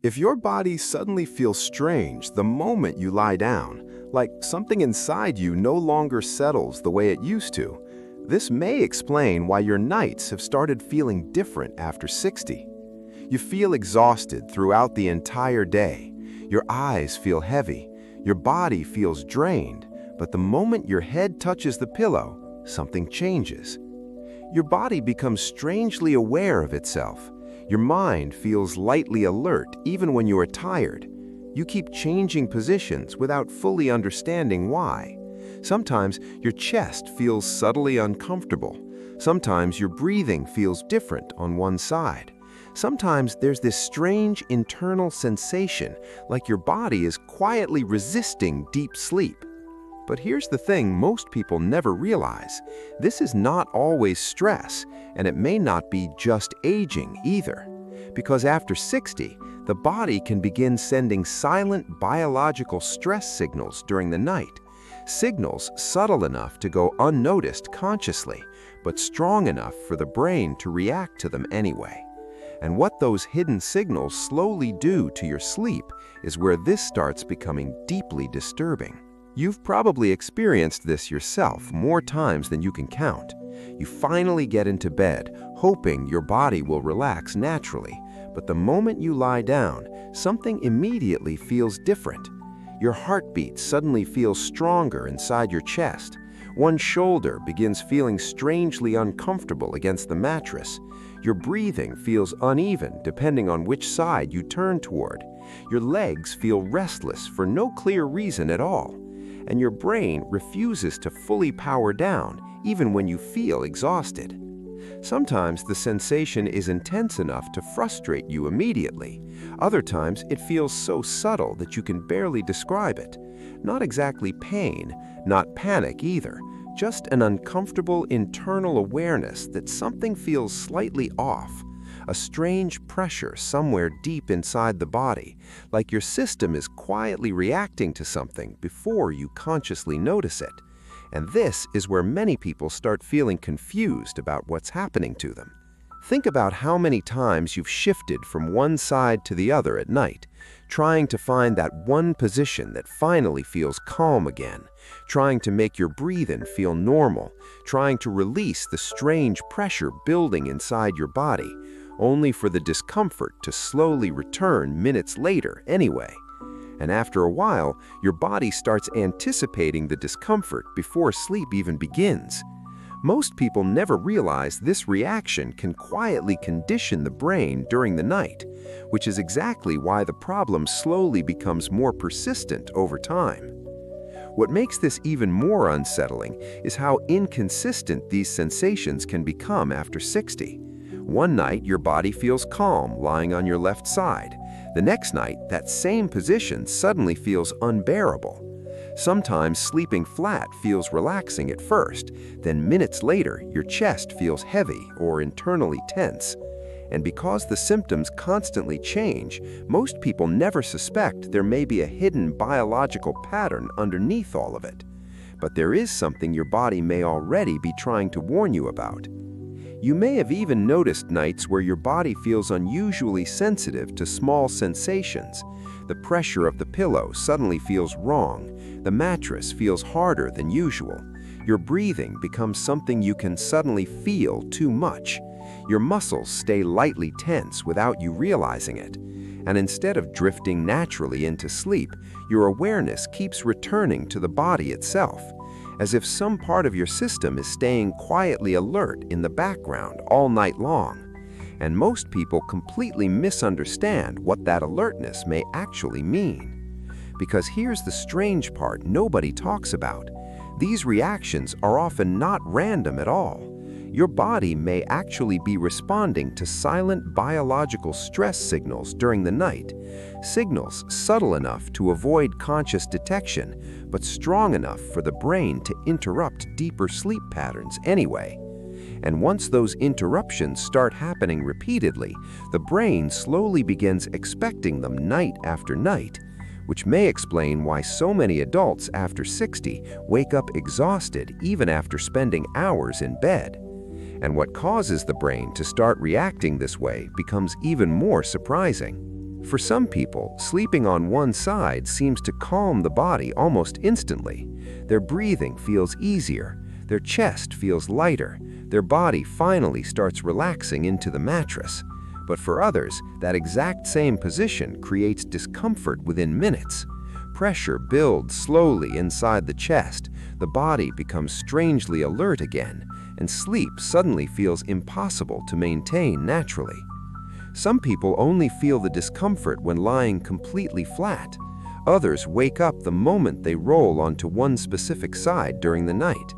If your body suddenly feels strange the moment you lie down, like something inside you no longer settles the way it used to, this may explain why your nights have started feeling different after 60. You feel exhausted throughout the entire day. Your eyes feel heavy. Your body feels drained. But the moment your head touches the pillow, something changes. Your body becomes strangely aware of itself. Your mind feels lightly alert even when you are tired. You keep changing positions without fully understanding why. Sometimes your chest feels subtly uncomfortable. Sometimes your breathing feels different on one side. Sometimes there's this strange internal sensation, like your body is quietly resisting deep sleep. But here's the thing most people never realize. This is not always stress, and it may not be just aging either. Because after 60, the body can begin sending silent biological stress signals during the night. Signals subtle enough to go unnoticed consciously, but strong enough for the brain to react to them anyway. And what those hidden signals slowly do to your sleep is where this starts becoming deeply disturbing. You've probably experienced this yourself more times than you can count. You finally get into bed, hoping your body will relax naturally, but the moment you lie down, something immediately feels different. Your heartbeat suddenly feels stronger inside your chest. One shoulder begins feeling strangely uncomfortable against the mattress. Your breathing feels uneven depending on which side you turn toward. Your legs feel restless for no clear reason at all. And your brain refuses to fully power down even when you feel exhausted. Sometimes the sensation is intense enough to frustrate you immediately. Other times it feels so subtle that you can barely describe it. Not exactly pain, not panic either, just an uncomfortable internal awareness that something feels slightly off. A strange pressure somewhere deep inside the body, like your system is quietly reacting to something before you consciously notice it. And this is where many people start feeling confused about what's happening to them. Think about how many times you've shifted from one side to the other at night, trying to find that one position that finally feels calm again, trying to make your breathing feel normal, trying to release the strange pressure building inside your body, only for the discomfort to slowly return minutes later anyway. And after a while, your body starts anticipating the discomfort before sleep even begins. Most people never realize this reaction can quietly condition the brain during the night, which is exactly why the problem slowly becomes more persistent over time. What makes this even more unsettling is how inconsistent these sensations can become after 60. One night, your body feels calm lying on your left side. The next night, that same position suddenly feels unbearable. Sometimes sleeping flat feels relaxing at first, then minutes later, your chest feels heavy or internally tense. And because the symptoms constantly change, most people never suspect there may be a hidden biological pattern underneath all of it. But there is something your body may already be trying to warn you about. You may have even noticed nights where your body feels unusually sensitive to small sensations. The pressure of the pillow suddenly feels wrong. The mattress feels harder than usual. Your breathing becomes something you can suddenly feel too much. Your muscles stay lightly tense without you realizing it. And instead of drifting naturally into sleep, your awareness keeps returning to the body itself, as if some part of your system is staying quietly alert in the background all night long. And most people completely misunderstand what that alertness may actually mean. Because here's the strange part nobody talks about. These reactions are often not random at all. Your body may actually be responding to silent biological stress signals during the night, signals subtle enough to avoid conscious detection, but strong enough for the brain to interrupt deeper sleep patterns anyway. And once those interruptions start happening repeatedly, the brain slowly begins expecting them night after night, which may explain why so many adults after 60 wake up exhausted even after spending hours in bed. And what causes the brain to start reacting this way becomes even more surprising. For some people, sleeping on one side seems to calm the body almost instantly. Their breathing feels easier, their chest feels lighter, their body finally starts relaxing into the mattress. But for others, that exact same position creates discomfort within minutes. Pressure builds slowly inside the chest, the body becomes strangely alert again, and sleep suddenly feels impossible to maintain naturally. Some people only feel the discomfort when lying completely flat. Others wake up the moment they roll onto one specific side during the night.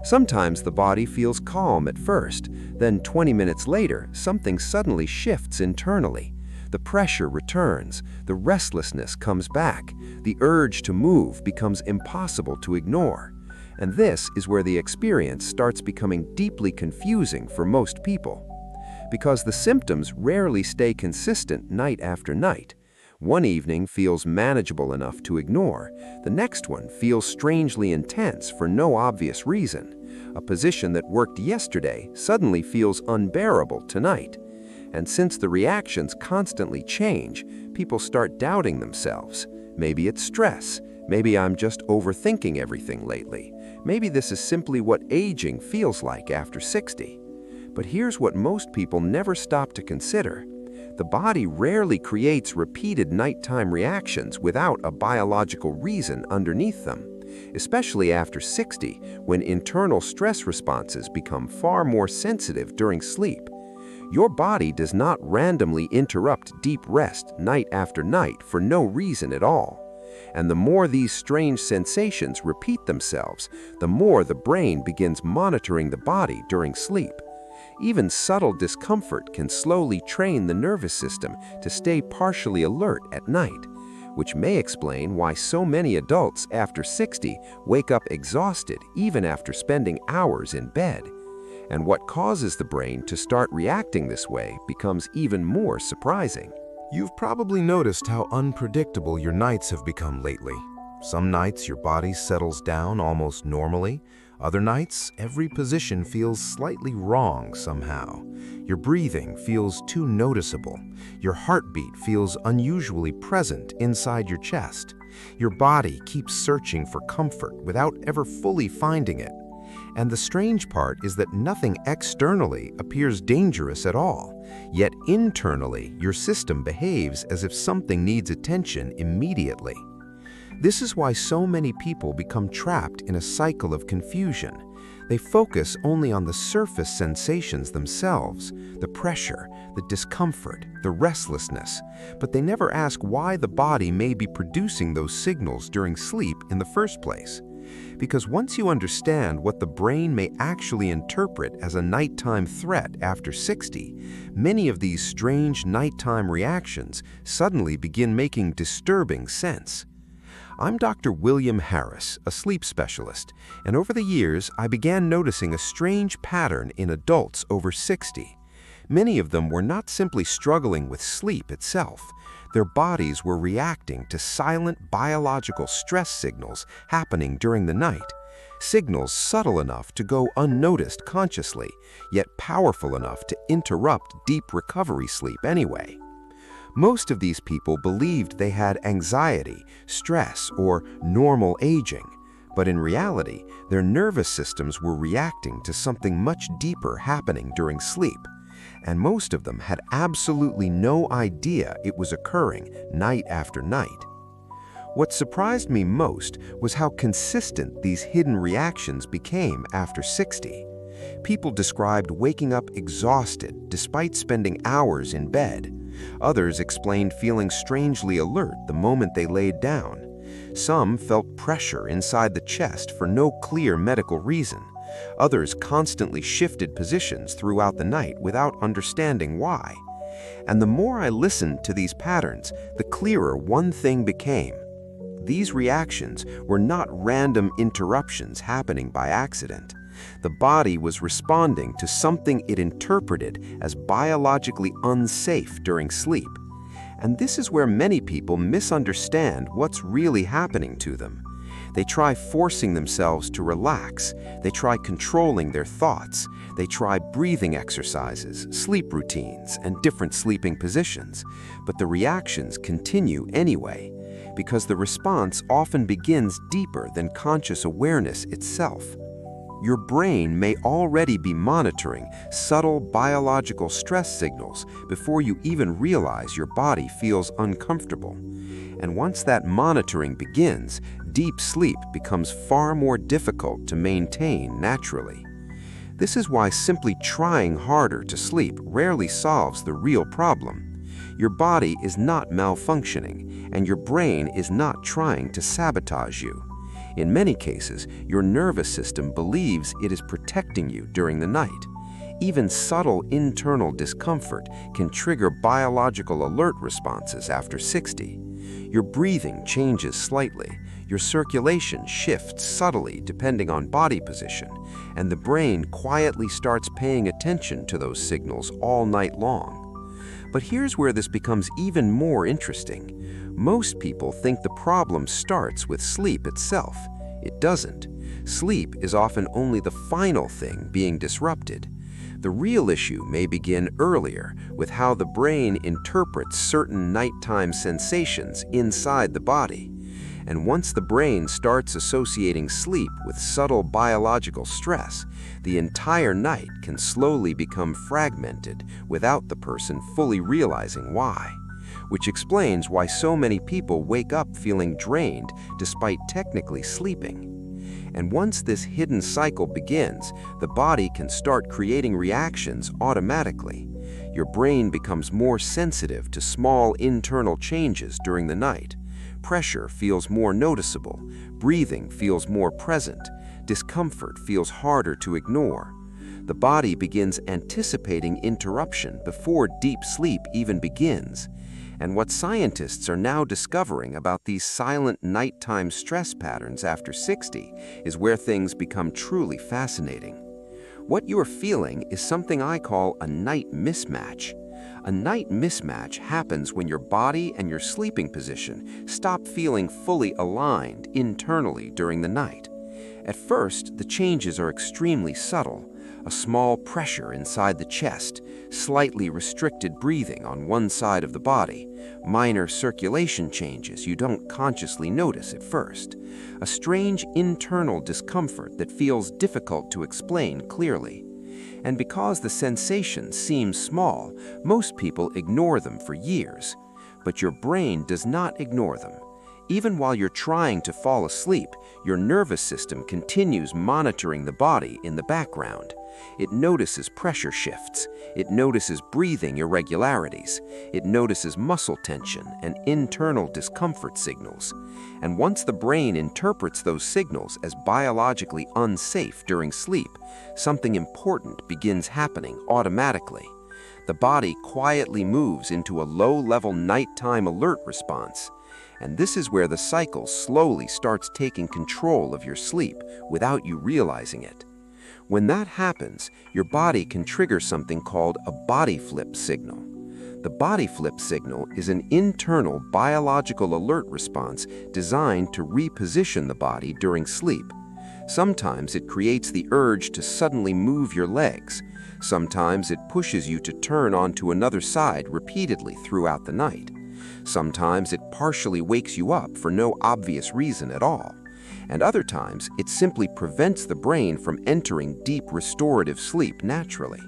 Sometimes the body feels calm at first, then 20 minutes later, something suddenly shifts internally. The pressure returns, the restlessness comes back, the urge to move becomes impossible to ignore. And this is where the experience starts becoming deeply confusing for most people. Because the symptoms rarely stay consistent night after night. One evening feels manageable enough to ignore. The next one feels strangely intense for no obvious reason. A position that worked yesterday suddenly feels unbearable tonight. And since the reactions constantly change, people start doubting themselves. Maybe it's stress. Maybe I'm just overthinking everything lately. Maybe this is simply what aging feels like after 60. But here's what most people never stop to consider. The body rarely creates repeated nighttime reactions without a biological reason underneath them, especially after 60, when internal stress responses become far more sensitive during sleep. Your body does not randomly interrupt deep rest night after night for no reason at all. And the more these strange sensations repeat themselves, the more the brain begins monitoring the body during sleep. Even subtle discomfort can slowly train the nervous system to stay partially alert at night, which may explain why so many adults after 60 wake up exhausted even after spending hours in bed. And what causes the brain to start reacting this way becomes even more surprising. You've probably noticed how unpredictable your nights have become lately. Some nights your body settles down almost normally. Other nights, every position feels slightly wrong somehow. Your breathing feels too noticeable. Your heartbeat feels unusually present inside your chest. Your body keeps searching for comfort without ever fully finding it. And the strange part is that nothing externally appears dangerous at all. Yet internally, your system behaves as if something needs attention immediately. This is why so many people become trapped in a cycle of confusion. They focus only on the surface sensations themselves, the pressure, the discomfort, the restlessness, but they never ask why the body may be producing those signals during sleep in the first place. Because once you understand what the brain may actually interpret as a nighttime threat after 60, many of these strange nighttime reactions suddenly begin making disturbing sense. I'm Dr. William Harris, a sleep specialist, and over the years I began noticing a strange pattern in adults over 60. Many of them were not simply struggling with sleep itself. Their bodies were reacting to silent biological stress signals happening during the night, signals subtle enough to go unnoticed consciously, yet powerful enough to interrupt deep recovery sleep anyway. Most of these people believed they had anxiety, stress, or normal aging, but in reality, their nervous systems were reacting to something much deeper happening during sleep. And most of them had absolutely no idea it was occurring night after night. What surprised me most was how consistent these hidden reactions became after 60. People described waking up exhausted despite spending hours in bed. Others explained feeling strangely alert the moment they laid down. Some felt pressure inside the chest for no clear medical reason. Others constantly shifted positions throughout the night without understanding why. And the more I listened to these patterns, the clearer one thing became. These reactions were not random interruptions happening by accident. The body was responding to something it interpreted as biologically unsafe during sleep. And this is where many people misunderstand what's really happening to them. They try forcing themselves to relax. They try controlling their thoughts. They try breathing exercises, sleep routines, and different sleeping positions. But the reactions continue anyway, because the response often begins deeper than conscious awareness itself. Your brain may already be monitoring subtle biological stress signals before you even realize your body feels uncomfortable. And once that monitoring begins, deep sleep becomes far more difficult to maintain naturally. This is why simply trying harder to sleep rarely solves the real problem. Your body is not malfunctioning, and your brain is not trying to sabotage you. In many cases, your nervous system believes it is protecting you during the night. Even subtle internal discomfort can trigger biological alert responses after 60. Your breathing changes slightly, your circulation shifts subtly depending on body position, and the brain quietly starts paying attention to those signals all night long. But here's where this becomes even more interesting. Most people think the problem starts with sleep itself. It doesn't. Sleep is often only the final thing being disrupted. The real issue may begin earlier with how the brain interprets certain nighttime sensations inside the body. And once the brain starts associating sleep with subtle biological stress, the entire night can slowly become fragmented without the person fully realizing why. Which explains why so many people wake up feeling drained despite technically sleeping. And once this hidden cycle begins, the body can start creating reactions automatically. Your brain becomes more sensitive to small internal changes during the night. Pressure feels more noticeable, breathing feels more present, discomfort feels harder to ignore. The body begins anticipating interruption before deep sleep even begins. And what scientists are now discovering about these silent nighttime stress patterns after 60 is where things become truly fascinating. What you're feeling is something I call a night mismatch. A night mismatch happens when your body and your sleeping position stop feeling fully aligned internally during the night. At first, the changes are extremely subtle. A small pressure inside the chest, slightly restricted breathing on one side of the body, minor circulation changes you don't consciously notice at first, a strange internal discomfort that feels difficult to explain clearly. And because the sensations seem small, most people ignore them for years. But your brain does not ignore them. Even while you're trying to fall asleep, your nervous system continues monitoring the body in the background. It notices pressure shifts. It notices breathing irregularities. It notices muscle tension and internal discomfort signals. And once the brain interprets those signals as biologically unsafe during sleep, something important begins happening automatically. The body quietly moves into a low-level nighttime alert response. And this is where the cycle slowly starts taking control of your sleep without you realizing it. When that happens, your body can trigger something called a body flip signal. The body flip signal is an internal biological alert response designed to reposition the body during sleep. Sometimes it creates the urge to suddenly move your legs. Sometimes it pushes you to turn onto another side repeatedly throughout the night. Sometimes it partially wakes you up for no obvious reason at all. And other times, it simply prevents the brain from entering deep restorative sleep naturally.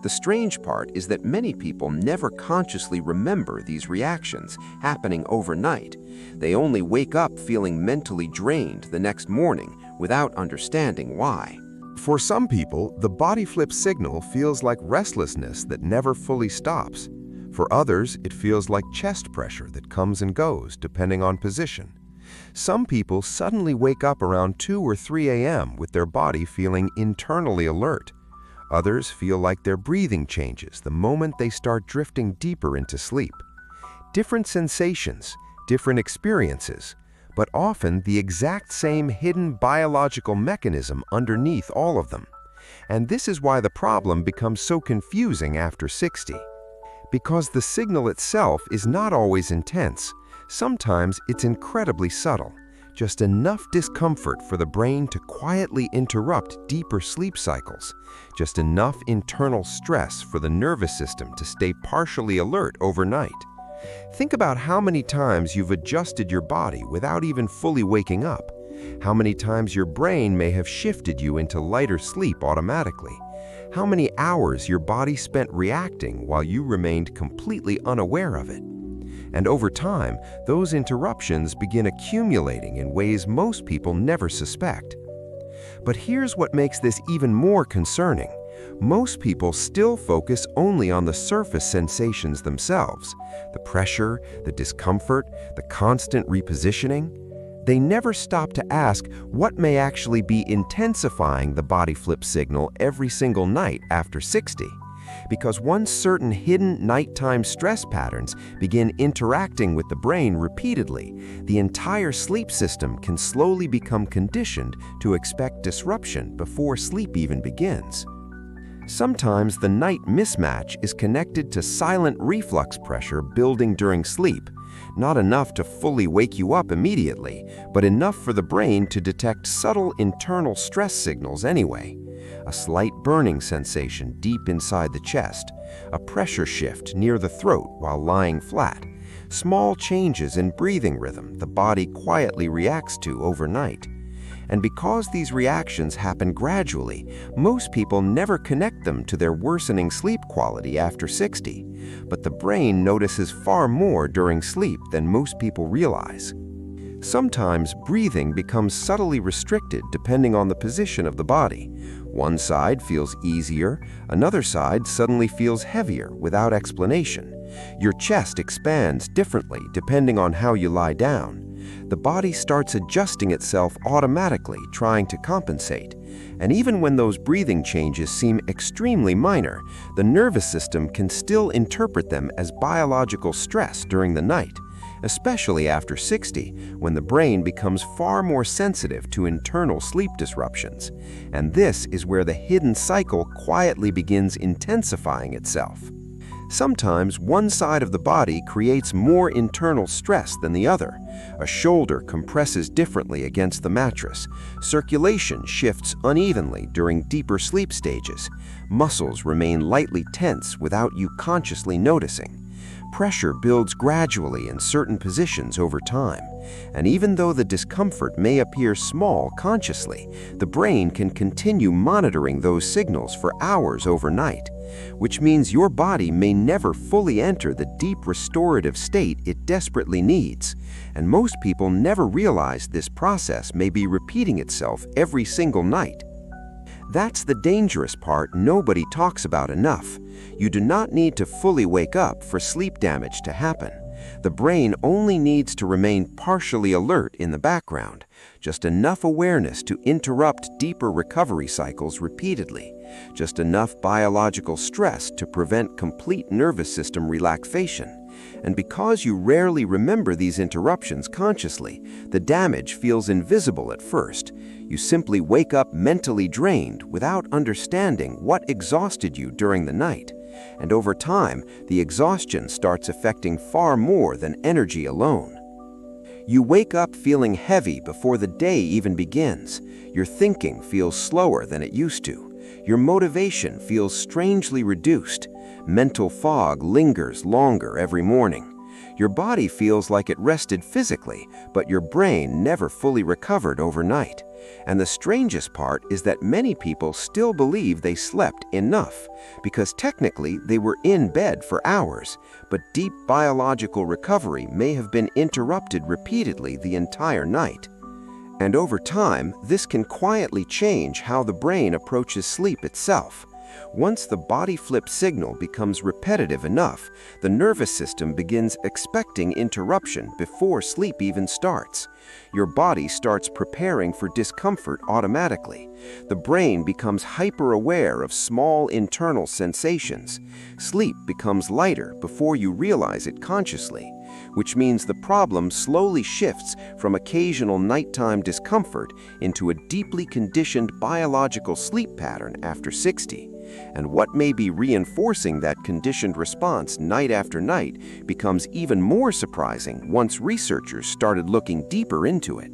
The strange part is that many people never consciously remember these reactions happening overnight. They only wake up feeling mentally drained the next morning without understanding why. For some people, the body flip signal feels like restlessness that never fully stops. For others, it feels like chest pressure that comes and goes depending on position. Some people suddenly wake up around 2 or 3 a.m. with their body feeling internally alert. Others feel like their breathing changes the moment they start drifting deeper into sleep. Different sensations, different experiences, but often the exact same hidden biological mechanism underneath all of them. And this is why the problem becomes so confusing after 60. Because the signal itself is not always intense. Sometimes it's incredibly subtle, just enough discomfort for the brain to quietly interrupt deeper sleep cycles, just enough internal stress for the nervous system to stay partially alert overnight. Think about how many times you've adjusted your body without even fully waking up, how many times your brain may have shifted you into lighter sleep automatically, how many hours your body spent reacting while you remained completely unaware of it. And over time, those interruptions begin accumulating in ways most people never suspect. But here's what makes this even more concerning. Most people still focus only on the surface sensations themselves, the pressure, the discomfort, the constant repositioning. They never stop to ask what may actually be intensifying the body flip signal every single night after 60. Because once certain hidden nighttime stress patterns begin interacting with the brain repeatedly, the entire sleep system can slowly become conditioned to expect disruption before sleep even begins. Sometimes the night mismatch is connected to silent reflux pressure building during sleep, not enough to fully wake you up immediately, but enough for the brain to detect subtle internal stress signals anyway. A slight burning sensation deep inside the chest, a pressure shift near the throat while lying flat, small changes in breathing rhythm the body quietly reacts to overnight. And because these reactions happen gradually, most people never connect them to their worsening sleep quality after 60. But the brain notices far more during sleep than most people realize. Sometimes breathing becomes subtly restricted depending on the position of the body. One side feels easier, another side suddenly feels heavier without explanation. Your chest expands differently depending on how you lie down. The body starts adjusting itself automatically, trying to compensate. And even when those breathing changes seem extremely minor, the nervous system can still interpret them as biological stress during the night, especially after 60, when the brain becomes far more sensitive to internal sleep disruptions. And this is where the hidden cycle quietly begins intensifying itself. Sometimes one side of the body creates more internal stress than the other. A shoulder compresses differently against the mattress. Circulation shifts unevenly during deeper sleep stages. Muscles remain lightly tense without you consciously noticing. Pressure builds gradually in certain positions over time. And even though the discomfort may appear small consciously, the brain can continue monitoring those signals for hours overnight, which means your body may never fully enter the deep restorative state it desperately needs. And most people never realize this process may be repeating itself every single night. That's the dangerous part nobody talks about enough. You do not need to fully wake up for sleep damage to happen. The brain only needs to remain partially alert in the background, just enough awareness to interrupt deeper recovery cycles repeatedly, just enough biological stress to prevent complete nervous system relaxation. And because you rarely remember these interruptions consciously, the damage feels invisible at first. You simply wake up mentally drained without understanding what exhausted you during the night. And over time, the exhaustion starts affecting far more than energy alone. You wake up feeling heavy before the day even begins. Your thinking feels slower than it used to. Your motivation feels strangely reduced. Mental fog lingers longer every morning. Your body feels like it rested physically, but your brain never fully recovered overnight. And the strangest part is that many people still believe they slept enough, because technically they were in bed for hours, but deep biological recovery may have been interrupted repeatedly the entire night. And over time, this can quietly change how the brain approaches sleep itself. Once the body flip signal becomes repetitive enough, the nervous system begins expecting interruption before sleep even starts. Your body starts preparing for discomfort automatically. The brain becomes hyper-aware of small internal sensations. Sleep becomes lighter before you realize it consciously, which means the problem slowly shifts from occasional nighttime discomfort into a deeply conditioned biological sleep pattern after 60. And what may be reinforcing that conditioned response night after night becomes even more surprising once researchers started looking deeper into it.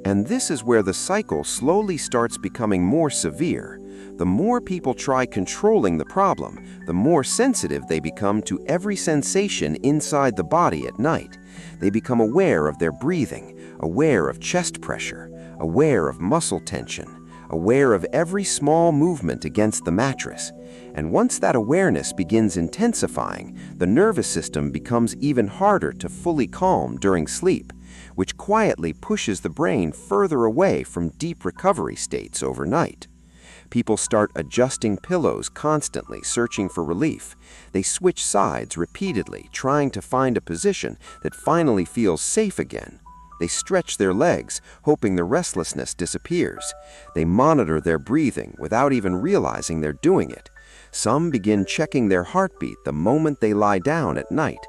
And this is where the cycle slowly starts becoming more severe. The more people try controlling the problem, the more sensitive they become to every sensation inside the body at night. They become aware of their breathing, aware of chest pressure, aware of muscle tension, aware of every small movement against the mattress. And once that awareness begins intensifying, the nervous system becomes even harder to fully calm during sleep, which quietly pushes the brain further away from deep recovery states overnight. People start adjusting pillows constantly, searching for relief. They switch sides repeatedly, trying to find a position that finally feels safe again. They stretch their legs, hoping the restlessness disappears. They monitor their breathing without even realizing they're doing it. Some begin checking their heartbeat the moment they lie down at night.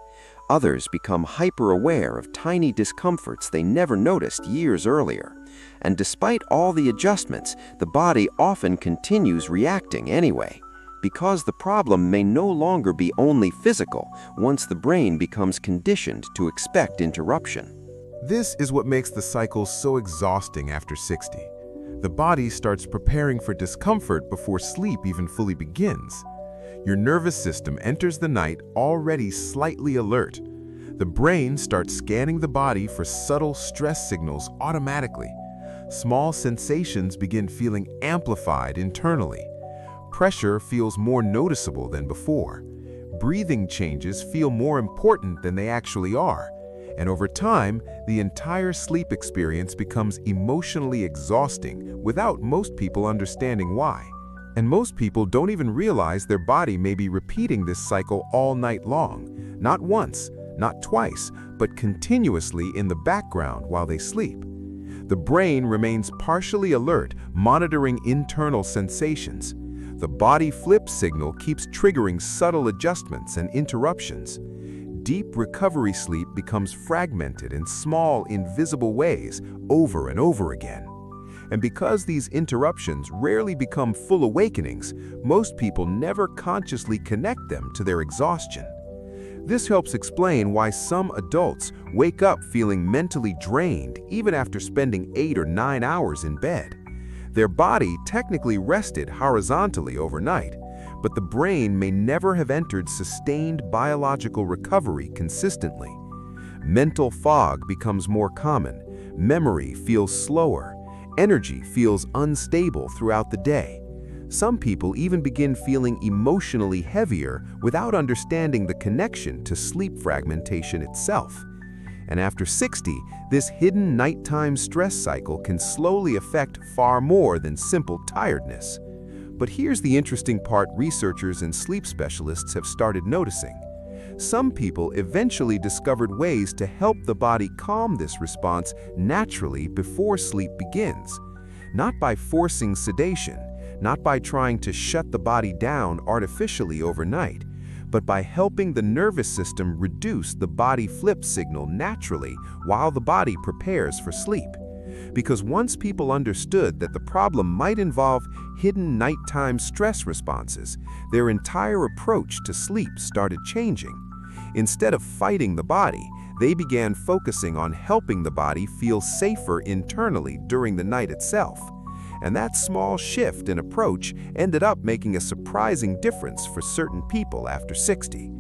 Others become hyper-aware of tiny discomforts they never noticed years earlier. And despite all the adjustments, the body often continues reacting anyway, because the problem may no longer be only physical once the brain becomes conditioned to expect interruption. This is what makes the cycle so exhausting after 60. The body starts preparing for discomfort before sleep even fully begins. Your nervous system enters the night already slightly alert. The brain starts scanning the body for subtle stress signals automatically. Small sensations begin feeling amplified internally. Pressure feels more noticeable than before. Breathing changes feel more important than they actually are. And over time, the entire sleep experience becomes emotionally exhausting without most people understanding why. And most people don't even realize their body may be repeating this cycle all night long. Not once, not twice, but continuously in the background while they sleep. The brain remains partially alert, monitoring internal sensations. The body flip signal keeps triggering subtle adjustments and interruptions. Deep recovery sleep becomes fragmented in small, invisible ways over and over again. And because these interruptions rarely become full awakenings, most people never consciously connect them to their exhaustion. This helps explain why some adults wake up feeling mentally drained even after spending 8 or 9 hours in bed. Their body technically rested horizontally overnight, but the brain may never have entered sustained biological recovery consistently. Mental fog becomes more common, memory feels slower, energy feels unstable throughout the day. Some people even begin feeling emotionally heavier without understanding the connection to sleep fragmentation itself. And after 60, this hidden nighttime stress cycle can slowly affect far more than simple tiredness. But here's the interesting part researchers and sleep specialists have started noticing. Some people eventually discovered ways to help the body calm this response naturally before sleep begins. Not by forcing sedation, not by trying to shut the body down artificially overnight, but by helping the nervous system reduce the body flip signal naturally while the body prepares for sleep. Because once people understood that the problem might involve hidden nighttime stress responses, their entire approach to sleep started changing. Instead of fighting the body, they began focusing on helping the body feel safer internally during the night itself. And that small shift in approach ended up making a surprising difference for certain people after 60.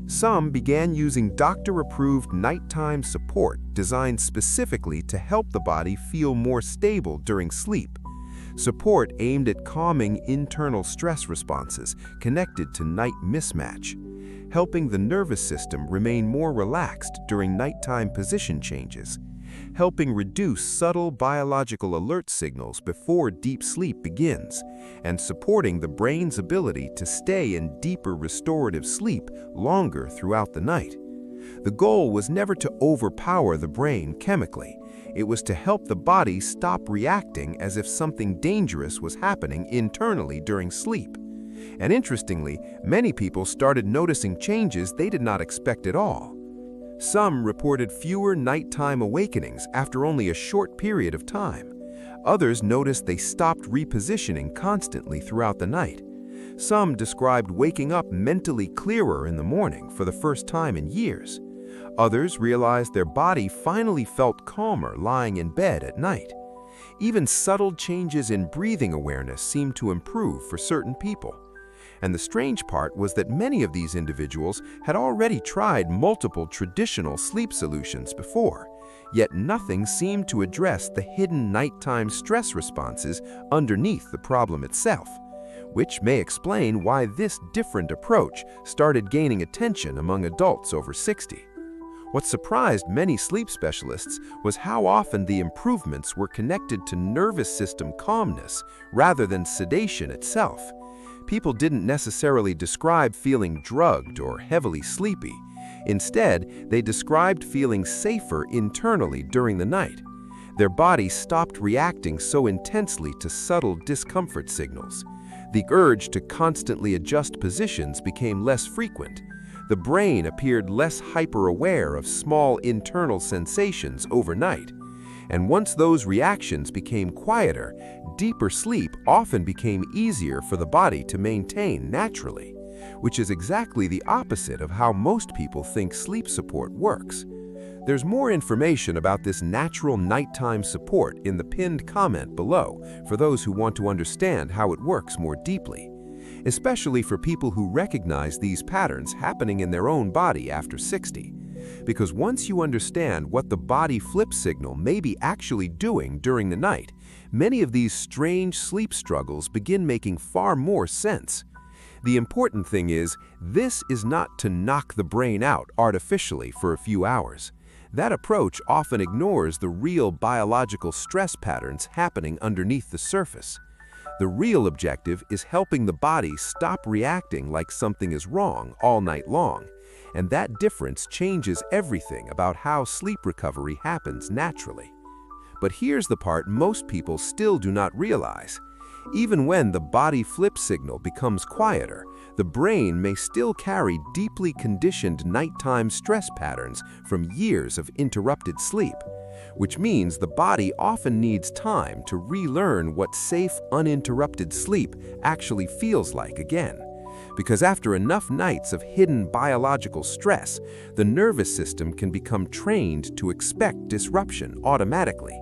Some began using doctor-approved nighttime support designed specifically to help the body feel more stable during sleep. Support aimed at calming internal stress responses connected to night mismatch, helping the nervous system remain more relaxed during nighttime position changes, helping reduce subtle biological alert signals before deep sleep begins, and supporting the brain's ability to stay in deeper restorative sleep longer throughout the night. The goal was never to overpower the brain chemically. It was to help the body stop reacting as if something dangerous was happening internally during sleep. And interestingly, many people started noticing changes they did not expect at all. Some reported fewer nighttime awakenings after only a short period of time. Others noticed they stopped repositioning constantly throughout the night. Some described waking up mentally clearer in the morning for the first time in years. Others realized their body finally felt calmer lying in bed at night. Even subtle changes in breathing awareness seemed to improve for certain people. And the strange part was that many of these individuals had already tried multiple traditional sleep solutions before, yet nothing seemed to address the hidden nighttime stress responses underneath the problem itself, which may explain why this different approach started gaining attention among adults over 60. What surprised many sleep specialists was how often the improvements were connected to nervous system calmness rather than sedation itself. People didn't necessarily describe feeling drugged or heavily sleepy. Instead, they described feeling safer internally during the night. Their body stopped reacting so intensely to subtle discomfort signals. The urge to constantly adjust positions became less frequent. The brain appeared less hyper-aware of small internal sensations overnight. And once those reactions became quieter, deeper sleep often became easier for the body to maintain naturally, which is exactly the opposite of how most people think sleep support works. There's more information about this natural nighttime support in the pinned comment below for those who want to understand how it works more deeply, especially for people who recognize these patterns happening in their own body after 60. Because once you understand what the body flip signal may be actually doing during the night, many of these strange sleep struggles begin making far more sense. The important thing is, this is not to knock the brain out artificially for a few hours. That approach often ignores the real biological stress patterns happening underneath the surface. The real objective is helping the body stop reacting like something is wrong all night long. And that difference changes everything about how sleep recovery happens naturally. But here's the part most people still do not realize. Even when the body flip signal becomes quieter, the brain may still carry deeply conditioned nighttime stress patterns from years of interrupted sleep, which means the body often needs time to relearn what safe, uninterrupted sleep actually feels like again. Because after enough nights of hidden biological stress, the nervous system can become trained to expect disruption automatically.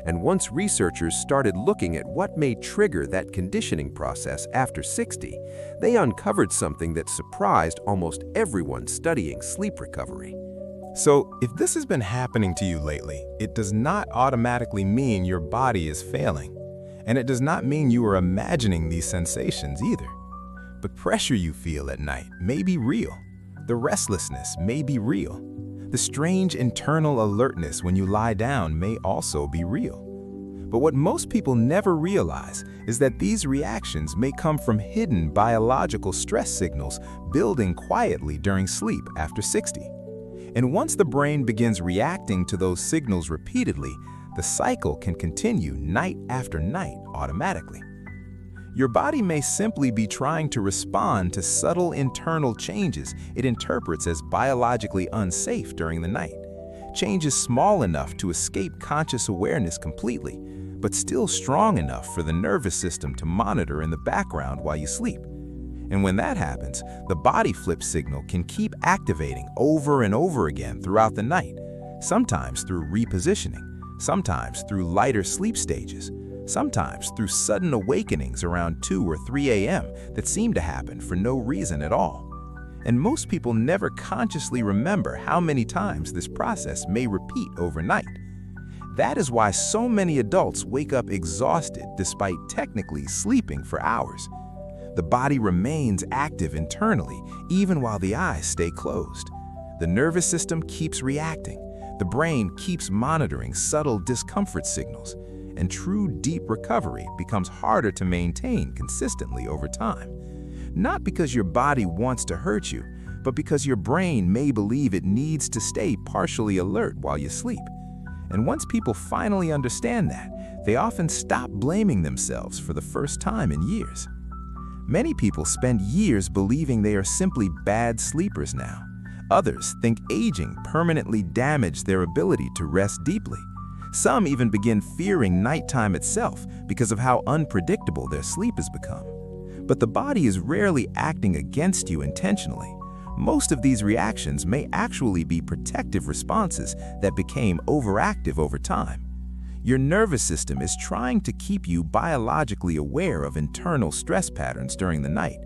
And once researchers started looking at what may trigger that conditioning process after 60, they uncovered something that surprised almost everyone studying sleep recovery. So, if this has been happening to you lately, it does not automatically mean your body is failing. And it does not mean you are imagining these sensations either. The pressure you feel at night may be real. The restlessness may be real. The strange internal alertness when you lie down may also be real. But what most people never realize is that these reactions may come from hidden biological stress signals building quietly during sleep after 60. And once the brain begins reacting to those signals repeatedly, the cycle can continue night after night automatically. Your body may simply be trying to respond to subtle internal changes it interprets as biologically unsafe during the night. Changes small enough to escape conscious awareness completely, but still strong enough for the nervous system to monitor in the background while you sleep. And when that happens, the body flip signal can keep activating over and over again throughout the night, sometimes through repositioning, sometimes through lighter sleep stages, sometimes through sudden awakenings around 2 or 3 a.m. that seem to happen for no reason at all. And most people never consciously remember how many times this process may repeat overnight. That is why so many adults wake up exhausted despite technically sleeping for hours. The body remains active internally even while the eyes stay closed. The nervous system keeps reacting. The brain keeps monitoring subtle discomfort signals. And true deep recovery becomes harder to maintain consistently over time. Not because your body wants to hurt you, but because your brain may believe it needs to stay partially alert while you sleep. And once people finally understand that, they often stop blaming themselves for the first time in years. Many people spend years believing they are simply bad sleepers now. Others think aging permanently damaged their ability to rest deeply. Some even begin fearing nighttime itself because of how unpredictable their sleep has become. But the body is rarely acting against you intentionally. Most of these reactions may actually be protective responses that became overactive over time. Your nervous system is trying to keep you biologically aware of internal stress patterns during the night,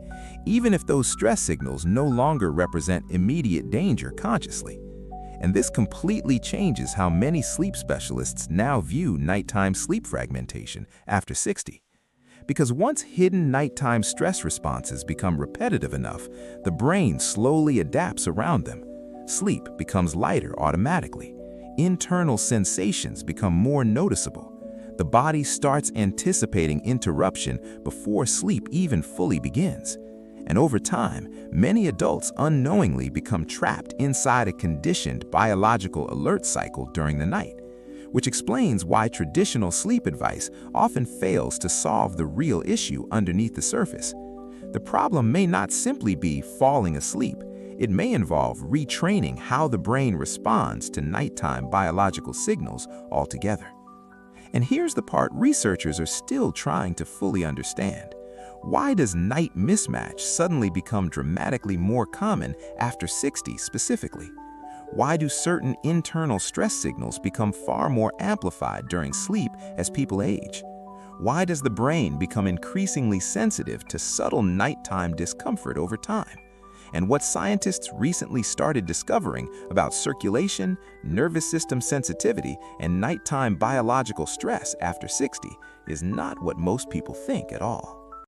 even if those stress signals no longer represent immediate danger consciously. And this completely changes how many sleep specialists now view nighttime sleep fragmentation after 60. Because once hidden nighttime stress responses become repetitive enough, the brain slowly adapts around them. Sleep becomes lighter automatically. Internal sensations become more noticeable. The body starts anticipating interruption before sleep even fully begins. And over time, many adults unknowingly become trapped inside a conditioned biological alert cycle during the night, which explains why traditional sleep advice often fails to solve the real issue underneath the surface. The problem may not simply be falling asleep. It may involve retraining how the brain responds to nighttime biological signals altogether. And here's the part researchers are still trying to fully understand. Why does night mismatch suddenly become dramatically more common after 60 specifically? Why do certain internal stress signals become far more amplified during sleep as people age? Why does the brain become increasingly sensitive to subtle nighttime discomfort over time? And what scientists recently started discovering about circulation, nervous system sensitivity, and nighttime biological stress after 60 is not what most people think at all.